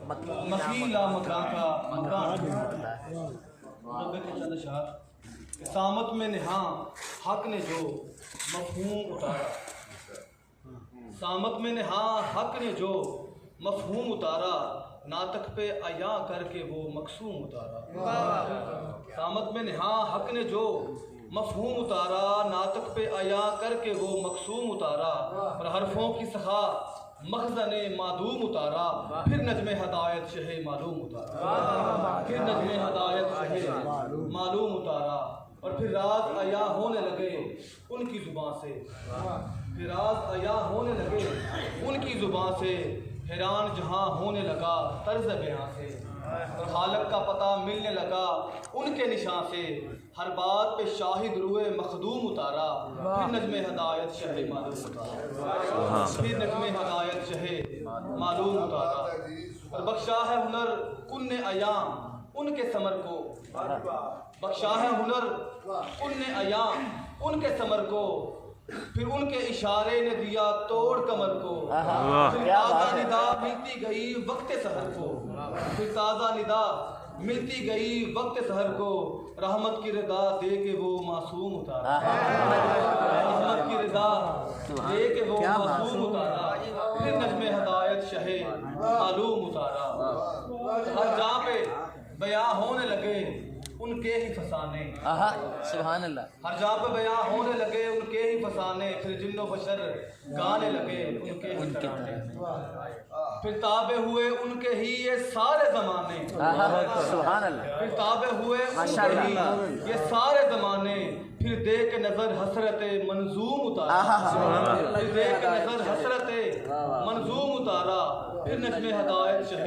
مکی لا مکان کا مکان کے چند اشعار سامت میں نہاں حق نے جو مفہوم اتارا، سامت میں نہاں حق نے جو مفہوم اتارا، ناطق پہ عیاں کر کے وہ مقصوم اتارا۔ سامت میں نہاں حق نے جو مفہوم اتارا، ناطق پہ عیاں کر کے وہ مقصوم اتارا، اور حرفوں کی سخا مخزن معدوم اتارا، پھر نظم ہدایت شہ معلوم اتارا، پھر نظم ہدایت شہ معلوم اتارا، اور پھر راز عیاں ہونے لگے ان کی زبان سے، پھر راز عیاں ہونے لگے ان کی زبان سے، حیران جہاں ہونے لگا طرز بیاں سے، اور خالق کا پتہ ملنے لگا ان کے نشان سے، ہر بات پہ شاہد روئے مخدوم اتارا، پھر نظم ہدایت شہ معلوم اتارا، پھر نظم ہدایت شہ معلوم اتارا، اور بخشا ہے ہنر ان نے عیاں ان کے ثمر کو، بخشا ہے ہنر ان نے عیاں ان کے ثمر کو، پھر ان کے اشارے نے دیا توڑ کمر کو، پھر تازہ ندا ملتی گئی وقت سحر کو، پھر تازہ ندا ملتی گئی وقت سحر کو، رحمت کی رضا دے کے وہ معصوم اتارا، رحمت کی رضا دے کے وہ معصوم اتارا، پھر نظم ہدایت شہ معلوم اتارا، ہر جہاں پہ بیاں ہونے لگے ان کے ہی فسانے، سبحان اللہ، ہر جہاں پہ بیاں ہونے لگے ان کے ہی فسانے، پھر جن و بشر گانے لگے ان کے ہی ترانے، پھر تابع ہوئے ان کے ہی یہ سارے زمانے، سبحان اللہ، پھر تابع ہوئے ان کے ہی یہ سارے زمانے، پھر دے کے نظر حسرت منظوم اتارا، پھر دے کے نظر حسرت منظوم اتارا، پھر نظم ہدایت شہ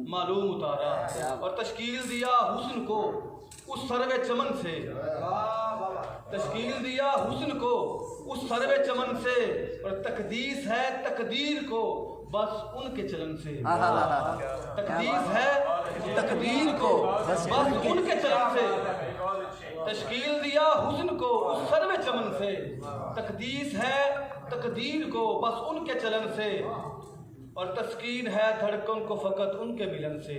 معلوم اتارا، اور تشکیل دیا حسن کو اس سروے چمن سے، تشکیل دیا حسن کو اس سروے چمن سے، اور تقدیس ہے تقدیر کو بس ان کے چلن سے، تقدیس ہے تقدیر کو بس ان کے چلن سے، تشکیل دیا حسن کو اس سروے چمن سے، تقدیس ہے تقدیر کو بس ان کے چلن سے، اور تسکین ہے دھڑکن کو فقط ان کے ملن سے،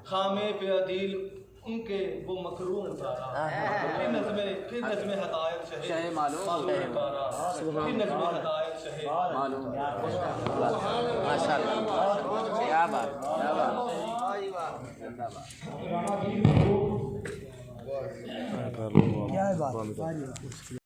خامے پہ عدیل ان کے وہ مکروم اتارا، پھر نظم ہدایت شہ معلوم اتارا، پھر نظم ہدایت شہ معلوم اتارا۔ ماشاء اللہ، کیا بات، کیا بات، کیا بات۔